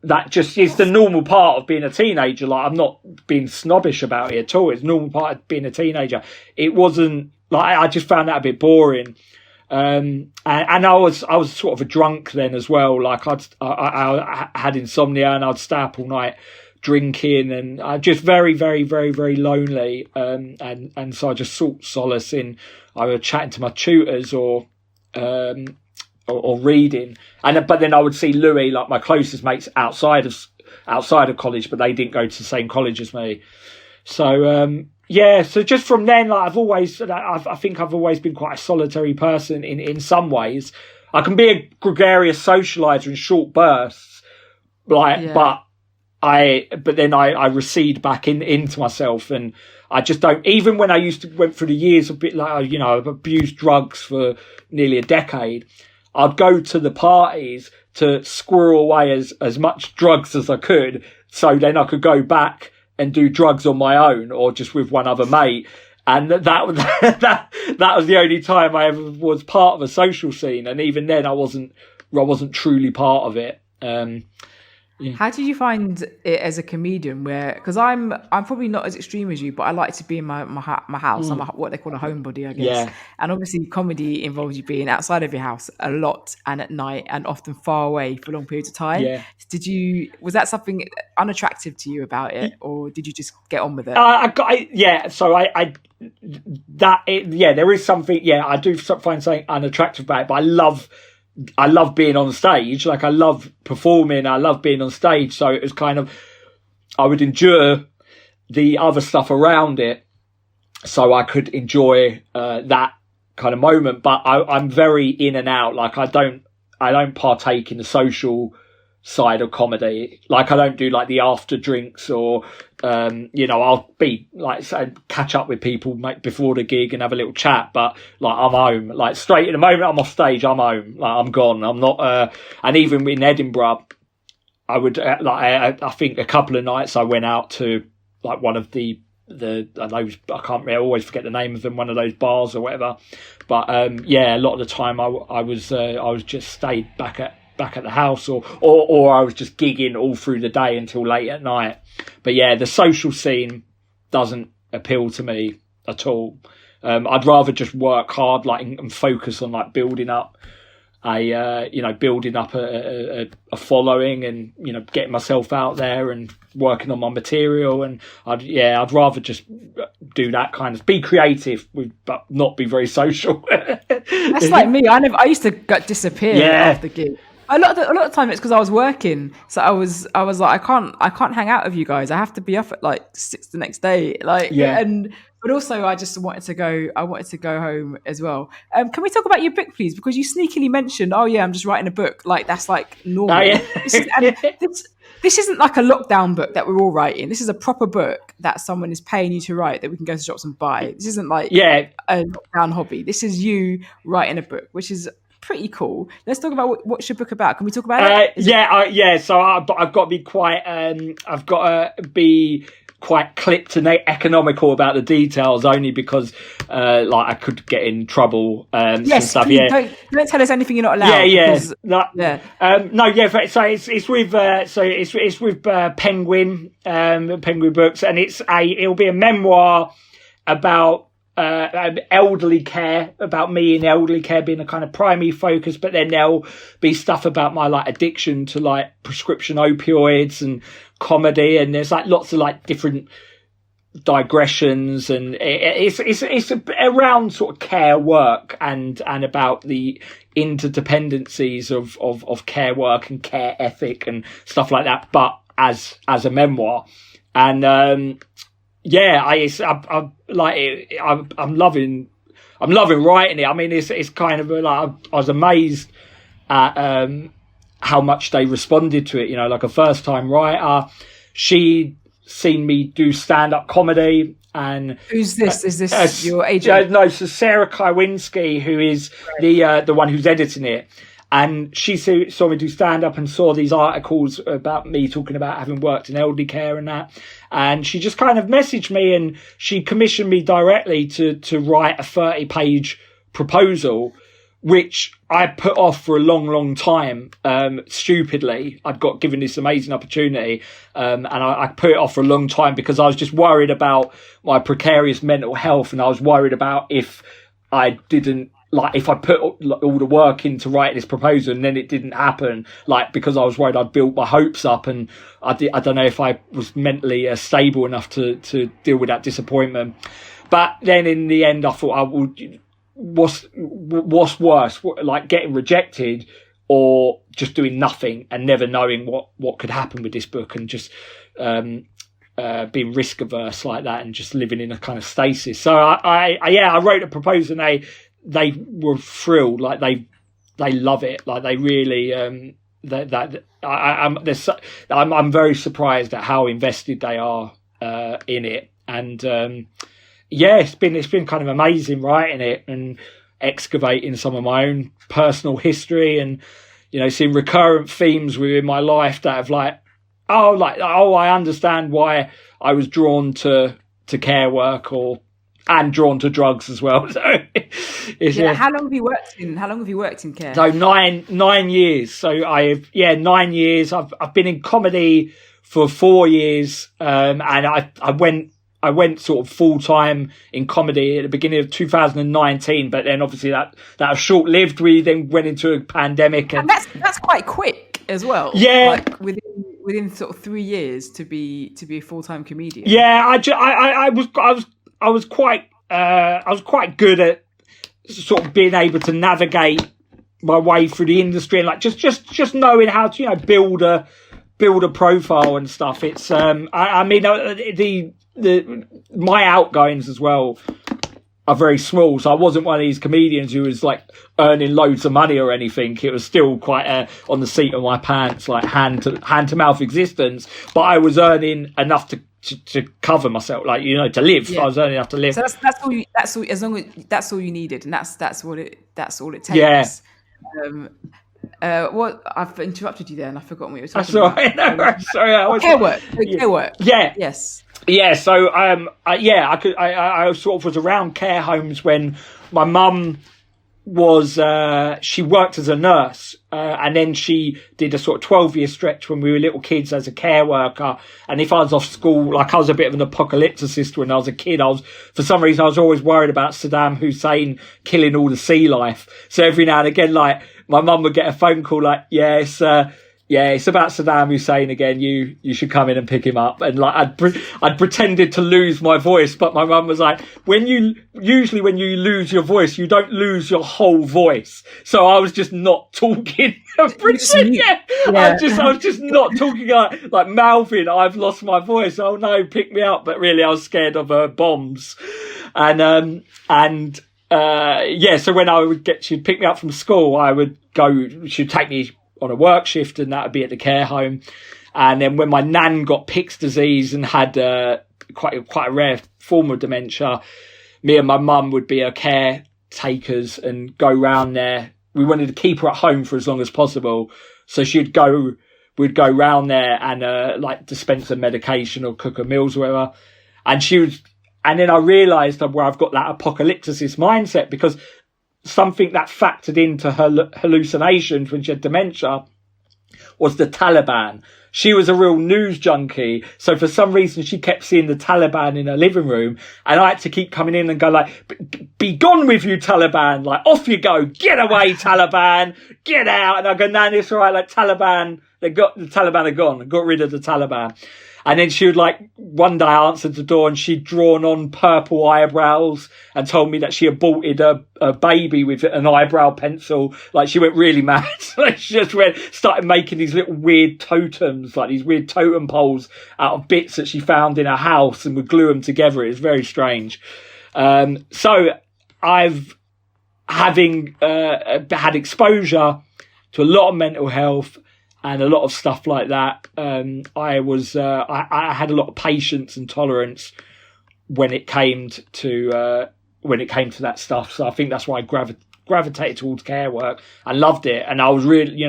that just is the normal part of being a teenager. Like, I'm not being snobbish about it at all. It's normal part of being a teenager. It wasn't like, I just found that a bit boring. And I was sort of a drunk then as well. Like, I had insomnia and I'd stay up all night drinking, and I just very, very, very, very lonely. And so I just sought solace in either chatting to my tutors or reading. But then I would see Louis, like my closest mates outside of college, but they didn't go to the same college as me. So, so just from then, like I think I've always been quite a solitary person in some ways. I can be a gregarious socializer in short bursts, but then I recede back into myself, and I just don't, even when I went through the years a bit like, I've abused drugs for nearly a decade. I'd go to the parties to squirrel away as much drugs as I could, so then I could go back and do drugs on my own or just with one other mate. And that was the only time I ever was part of a social scene. And even then I wasn't truly part of it. Yeah. How did you find it as a comedian? Because I'm probably not as extreme as you, but I like to be in my house. I'm what they call a homebody, I guess. Yeah. And obviously, comedy involves you being outside of your house a lot and at night, and often far away for long periods of time. Yeah. Was that something unattractive to you about it, or did you just get on with it? There is something. Yeah, I do find something unattractive about it, but I love being on stage. Like, I love performing. I love being on stage. So it was kind of, I would endure the other stuff around it so I could enjoy that kind of moment. But I'm very in and out. Like, I don't partake in the social side of comedy. Like, I don't do like the after drinks or, I'll be like, catch up with people before the gig and have a little chat, but like, I'm home, like straight in the moment I'm off stage, I'm home, like I'm gone. I'm not, and even in Edinburgh, I would, I think a couple of nights I went out to like one of those, I always forget the name of them, one of those bars or whatever. But, a lot of the time I was just stayed back at the house or I was just gigging all through the day until late at night. But yeah, the social scene doesn't appeal to me at all. I'd rather just work hard, like, and focus on like building up a following and, getting myself out there and working on my material. And I'd rather just do that kind of, be creative but not be very social. That's like me. I used to disappear after the gig. A lot of the time it's because I was working, so I was like, I can't hang out with you guys. I have to be up at like 6 the next day, but also I just wanted to go home as well. Can we talk about your book, please? Because you sneakily mentioned, I'm just writing a book. Like, that's like normal. Oh, yeah. This isn't like a lockdown book that we're all writing. This is a proper book that someone is paying you to write that we can go to shops and buy. This isn't like a lockdown hobby. This is you writing a book, which is pretty cool. Let's talk about what's your book about. Can we talk about it? So I've got to be quite. I've got to be quite clipped and economical about the details, only because I could get in trouble. And stuff. Please, don't tell us anything you're not allowed. So it's with Penguin, Penguin Books, and it'll be a memoir about elderly care, about me in elderly care being a kind of primary focus, but then there'll be stuff about my like addiction to like prescription opioids and comedy, and there's like lots of like different digressions, and it's around sort of care work and about the interdependencies of care work and care ethic and stuff like that, but as a memoir. And I'm loving writing it. I mean, it's kind of like, I was amazed at how much they responded to it. Like a first time writer, she'd seen me do stand up comedy. And who's this? Is this your agent? No, so Sarah Kywinski, who is the one who's editing it. And she saw me do stand-up and saw these articles about me talking about having worked in elderly care and that. And she just kind of messaged me, and she commissioned me directly to write a 30-page proposal, which I put off for a long, long time. Stupidly, I'd got given this amazing opportunity, and I put it off for a long time because I was just worried about my precarious mental health, and I was worried about if I didn't, like, if I put all the work in to write this proposal and then it didn't happen, like, because I was worried I'd built my hopes up, and I don't know if I was mentally stable enough to deal with that disappointment. But then in the end, I thought, what's worse, like getting rejected or just doing nothing and never knowing what could happen with this book, and just being risk averse like that and just living in a kind of stasis. So I wrote a proposal, and they were thrilled, like they love it, like they really I'm very surprised at how invested they are in it. And it's been kind of amazing writing it and excavating some of my own personal history, and seeing recurrent themes within my life that have I understand why I was drawn to care work and drawn to drugs as well. So how long have you worked in care? So 9 years. So 9 years. I've been in comedy for 4 years, and I went sort of full time in comedy at the beginning of 2019, but then obviously that was short lived. We then went into a pandemic, and that's quite quick as well. Yeah, like within sort of 3 years to be a full time comedian. Yeah, I was quite good at sort of being able to navigate my way through the industry, and like just knowing how to build a profile and stuff. It's my outgoings as well are very small, so I wasn't one of these comedians who was like earning loads of money or anything. It was still quite on the seat of my pants, like hand to mouth existence, but I was earning enough to cover myself, like to live. Yeah. I was earning enough to live. So that's all. As long as that's all you needed, and that's all it takes. Yeah. What I've interrupted you there, and I've forgotten what you were talking about. Sorry. Care work. Care work. Yeah. Yes. Yeah. So I sort of was around care homes when my mum was she worked as a nurse, and then she did a sort of 12-year stretch when we were little kids as a care worker. And if I was off school, like I was a bit of an apocalypticist when I was a kid, for some reason I was always worried about Saddam Hussein killing all the sea life. So every now and again, like my mum would get a phone call like, it's about Saddam Hussein again. You should come in and pick him up. And like I'd pretended to lose my voice, but my mum was like, when you lose your voice, you don't lose your whole voice. So I was just not talking. I was just not talking, like mouthing. I've lost my voice. Oh no, pick me up. But really, I was scared of bombs. And so when she'd pick me up from school, I would go. She'd take me on a work shift, and that would be at the care home. And then when my nan got Pick's disease and had quite a rare form of dementia, me and my mum would be her caretakers and go round there. We wanted to keep her at home for as long as possible, so we'd go round there and like dispense her medication or cook her meals or whatever. And then I realised where I've got that apocalypticist mindset, because something that factored into her hallucinations when she had dementia was the Taliban. She was a real news junkie, so for some reason she kept seeing the Taliban in her living room, and I had to keep coming in and go like, be gone with you, Taliban, like off you go, get away, Taliban, get out. And I go, no, it's all right, like the Taliban are gone, I got rid of the Taliban. And then she would one day I answered the door and she'd drawn on purple eyebrows and told me that she aborted a baby with an eyebrow pencil. Like she went really mad. Like she just started making these little weird totems, like these weird totem poles out of bits that she found in her house, and would glue them together. It was very strange. So having had exposure to a lot of mental health and a lot of stuff like that, I had a lot of patience and tolerance when it came to that stuff. So I think that's why I gravitated towards care work. I loved it, and I was really,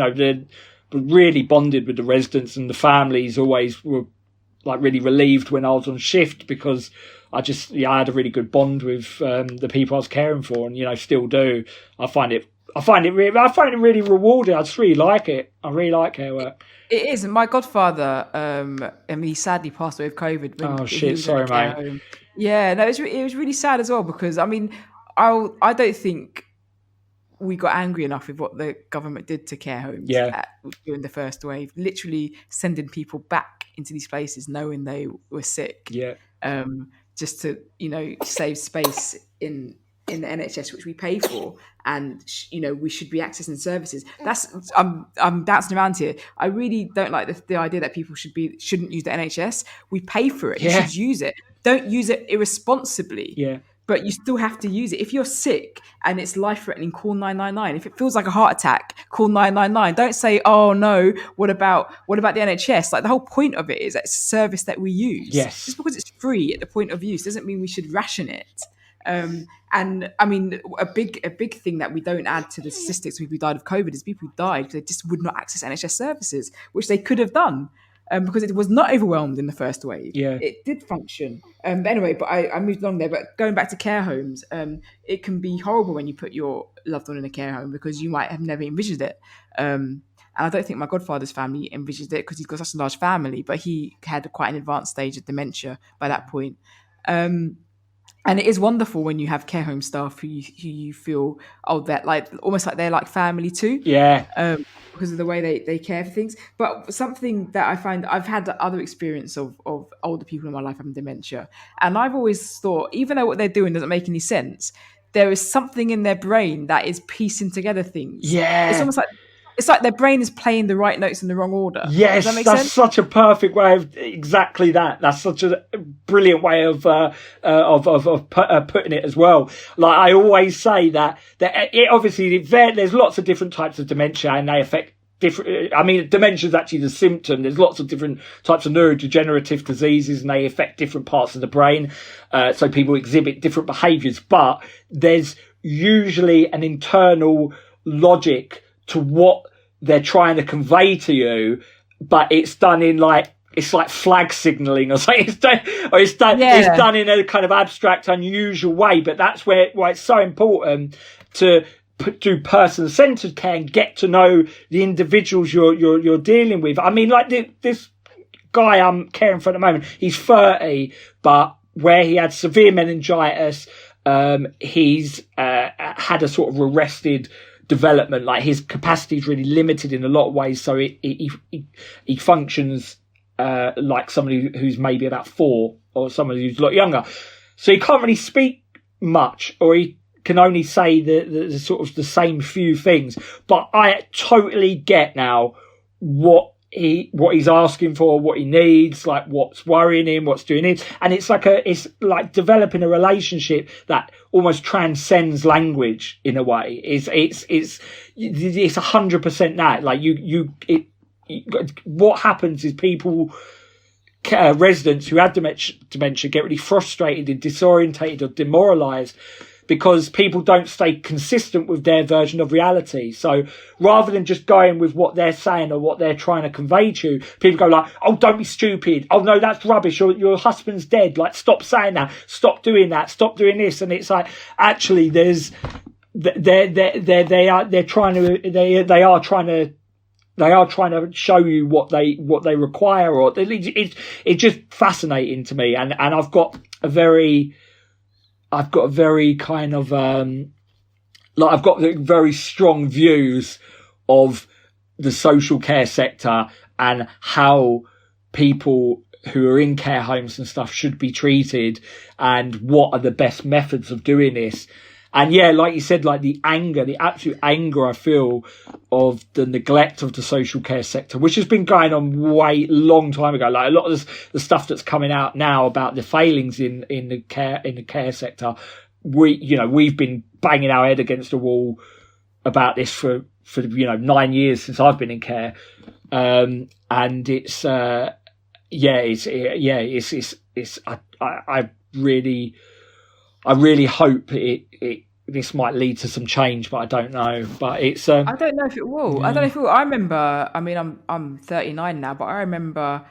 really bonded with the residents, and the families always were like really relieved when I was on shift, because I had a really good bond with the people I was caring for, and still do. I find it find it really rewarding. I just really like it. I really like care work. It is. And my godfather, he sadly passed away with COVID. Oh shit! Sorry, mate. Home. Yeah, no, it was really sad as well, because I don't think we got angry enough with what the government did to care homes during the first wave, literally sending people back into these places knowing they were sick. Yeah. Just to, save space in the NHS, which we pay for, and we should be accessing services. I'm bouncing around here. I really don't like the idea that people shouldn't use the NHS. We pay for it. Yeah. You should use it. Don't use it irresponsibly. Yeah. But you still have to use it. If you're sick and it's life-threatening, call 999. If it feels like a heart attack, call 999. Don't say, "Oh no, what about the NHS?" Like, the whole point of it is that it's a service that we use. Yes. Just because it's free at the point of use doesn't mean we should ration it. And I mean, a big thing that we don't add to the statistics of people who died of COVID is people who died because they just would not access NHS services, which they could have done. Because it was not overwhelmed in the first wave. Yeah. It did function. But anyway, I moved along there. But going back to care homes, it can be horrible when you put your loved one in a care home because you might have never envisioned it. And I don't think my godfather's family envisioned it because he's got such a large family, but he had quite an advanced stage of dementia by that point. And it is wonderful when you have care home staff who you feel, they're almost like they're like family too. Yeah. Because of the way they care for things. But something that I find, I've had the other experience of older people in my life having dementia. And I've always thought, even though what they're doing doesn't make any sense, there is something in their brain that is piecing together things. Yeah. It's almost like their brain is playing the right notes in the wrong order. Yes, Does that make that's sense? such a perfect way of exactly that. That's such a brilliant way of putting it as well. Like, I always say that it obviously there's lots of different types of dementia and they affect different. I mean, dementia is actually the symptom. There's lots of different types of neurodegenerative diseases and they affect different parts of the brain. So people exhibit different behaviours, but there's usually an internal logic to what they're trying to convey to you, but it's done in it's like flag signaling or something. It's done in a kind of abstract, unusual way. But that's why it's so important to do person-centered care and get to know the individuals you're dealing with. I mean, like this guy I'm caring for at the moment, he's 30, but where he had severe meningitis, he's had a sort of arrested development. Like, his capacity is really limited in a lot of ways, so he functions like somebody who's maybe about 4 or somebody who's a lot younger. So he can't really speak much, or he can only say the sort of the same few things. But I totally get now what he's asking for, what he needs, like what's worrying him, what's doing it. And it's like developing a relationship that almost transcends language in a way. It's 100% that. Like, what happens is people, residents who have dementia get really frustrated and disorientated or demoralized because people don't stay consistent with their version of reality. So rather than just going with what they're saying or what they're trying to convey to you, people go like, "Oh, don't be stupid. Oh no, that's rubbish. Your husband's dead. Like, stop saying that. Stop doing that. Stop doing this." And it's like, actually, they are trying to show you what they require, or it's just fascinating to me. And I've got a very kind of I've got very strong views of the social care sector and how people who are in care homes and stuff should be treated and what are the best methods of doing this. And yeah, like you said, like the absolute anger I feel of the neglect of the social care sector, which has been going on long time ago. Like, a lot of the stuff that's coming out now about the failings in the care sector, we've been banging our head against the wall about this for 9 years since I've been in care. And it's I really hope this might lead to some change, but I don't know. But it's I don't know if it will. Yeah. I don't know if it will. I remember, I mean, I'm 39 now, but I remember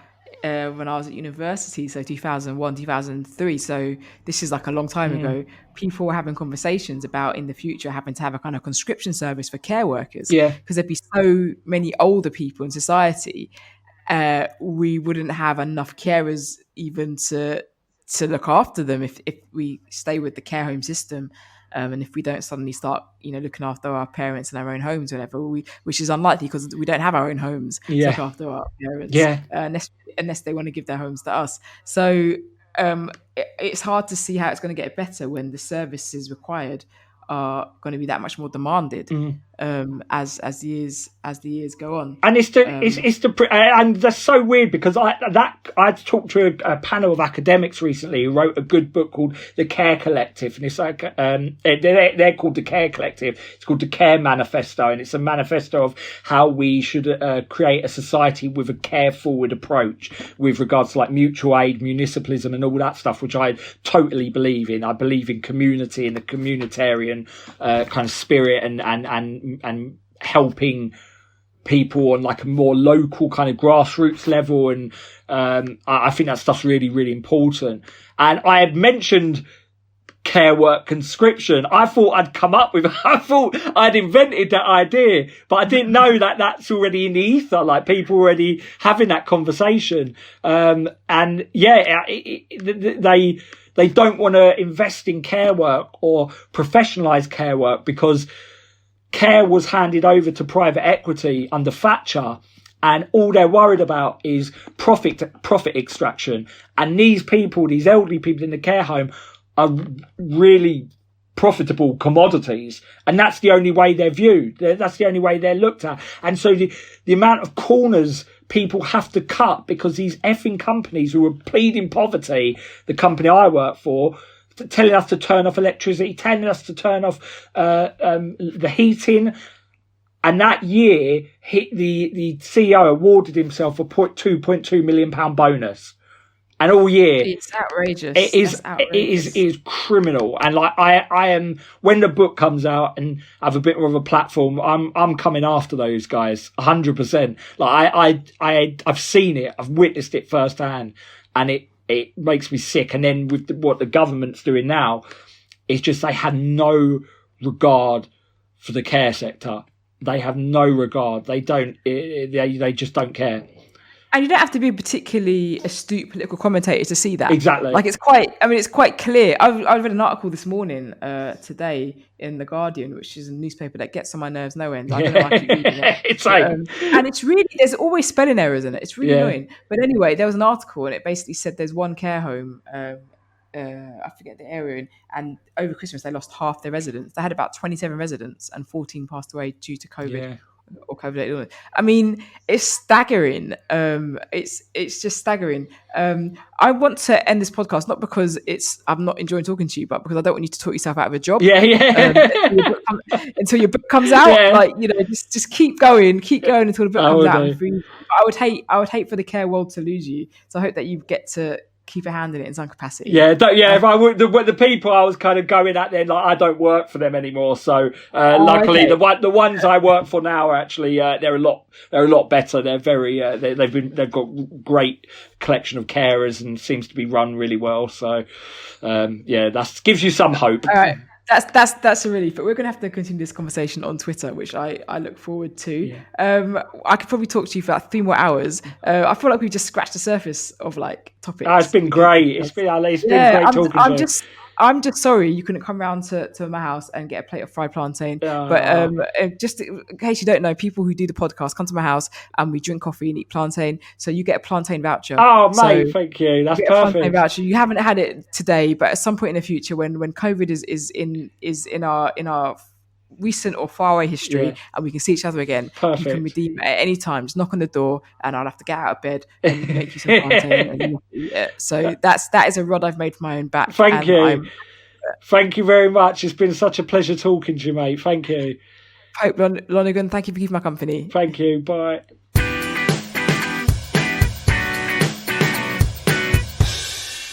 when I was at university, so 2001, 2003. So this is like a long time ago. People were having conversations about in the future having to have a kind of conscription service for care workers. Because there'd be so many older people in society. We wouldn't have enough carers even to look after them if we stay with the care home system. And if we don't suddenly start, looking after our parents in our own homes, or whatever, which is unlikely because we don't have our own homes to look after our parents, unless they want to give their homes to us. So it's hard to see how it's going to get better when the services required are going to be that much more demanded as the years go on. And and that's so weird because I talked to a panel of academics recently who wrote a good book called The Care Collective, and it's like they're called The Care Collective. It's called The Care Manifesto, and it's a manifesto of how we should create a society with a care forward approach with regards to like mutual aid, municipalism, and all that stuff, which I totally believe in. I believe in community and the communitarian kind of spirit and helping people on like a more local kind of grassroots level, and I think that stuff's really, really important. And I had mentioned care work conscription. I thought I'd invented that idea, but I didn't know that that's already in the ether, like people already having that conversation. And they don't want to invest in care work or professionalise care work because care was handed over to private equity under Thatcher, and all they're worried about is profit extraction. And these elderly people in the care home are really profitable commodities, and that's the only way they're viewed. That's the only way they're looked at. And so the amount of corners people have to cut because these effing companies who are pleading poverty, the company I work for, telling us to turn off electricity, telling us to turn off the heating. And that year, the CEO awarded himself a £2.2 million bonus. And all year, it's outrageous. It is criminal. And like I am, when the book comes out and have a bit more of a platform, I'm coming after those guys 100%. Like I've seen it, I've witnessed it firsthand, and it makes me sick. And then with what the government's doing now, it's just they have no regard for the care sector. They have no regard. They don't. They just don't care. And you don't have to be a particularly astute political commentator to see that. Exactly. Like it's quite clear. I read an article this morning, today in The Guardian, which is a newspaper that gets on my nerves no end. I don't know why I keep reading it. It's like, and it's really, there's always spelling errors in it. It's really annoying. But anyway, there was an article and it basically said there's one care home, I forget the area, and over Christmas they lost half their residents. They had about 27 residents and 14 passed away due to COVID. Or COVID-related illness. I mean, it's staggering. It's just staggering. I want to end this podcast not because I'm not enjoying talking to you, but because I don't want you to talk yourself out of a job. Until your book comes out, like just keep going until the book comes out. I would hate for the care world to lose you. So I hope that you get to keep a hand in it in some capacity. If I would, the people I was kind of going at then, like I don't work for them anymore. So luckily, the ones I work for now are actually they're a lot better. They're very they've got great collection of carers and seems to be run really well. So that gives you some hope. All right. That's a relief, but we're going to have to continue this conversation on Twitter, which I look forward to. I could probably talk to you for like 3 more hours. I feel like we've just scratched the surface of like topics. It's been great. It's been great talking to you. I'm just sorry you couldn't come round to my house and get a plate of fried plantain. But just in case you don't know, people who do the podcast come to my house and we drink coffee and eat plantain. So you get a plantain voucher. Oh, mate, thank you. That's perfect. Plantain voucher. You haven't had it today, but at some point in the future, when COVID is in our recent or faraway history and we can see each other again, perfect. You can redeem it at any time. Just knock on the door and I'll have to get out of bed and make you some plantain and eat it. So that is a rod I've made for my own back. Thank you. Thank you very much. It's been such a pleasure talking to you, mate. Thank you. Hope Lonergan, thank you for keeping my company. Thank you. Bye.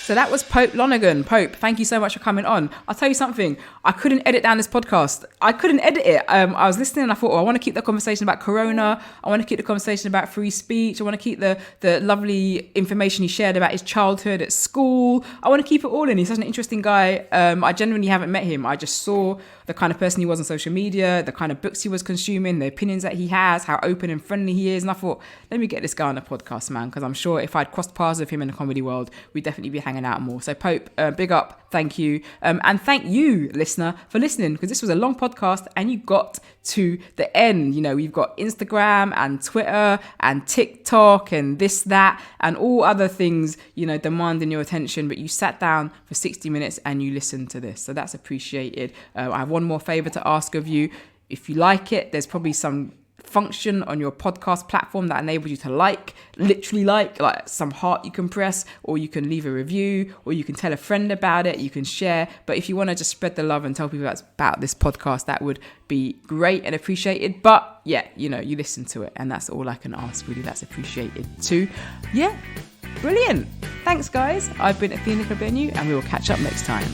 So that was Pope Lonergan. Pope, thank you so much for coming on. I'll tell you something. I couldn't edit down this podcast. I couldn't edit it. I was listening and I thought, I want to keep the conversation about Corona. I want to keep the conversation about free speech. I want to keep the lovely information he shared about his childhood at school. I want to keep it all in. He's such an interesting guy. I genuinely haven't met him. I just saw the kind of person he was on social media, the kind of books he was consuming, the opinions that he has, how open and friendly he is. And I thought, let me get this guy on a podcast, man, because I'm sure if I'd crossed paths with him in the comedy world, we'd definitely be hanging out more. So Pope, big up, thank you. And thank you, listener, for listening, because this was a long podcast and you got to the end. You know, we've got Instagram and Twitter and TikTok and this, that, and all other things, you know, demanding your attention. But you sat down for 60 minutes and you listened to this. So that's appreciated. I have one more favor to ask of you. If you like it, there's probably some function on your podcast platform that enables you to literally like some heart you can press, or you can leave a review, or you can tell a friend about it, you can share. But if you want to just spread the love and tell people about this podcast, that would be great and appreciated. But yeah, you know, you listen to it and that's all I can ask, really. That's appreciated too. Yeah, brilliant. Thanks guys. I've been Athena and we will catch up next time.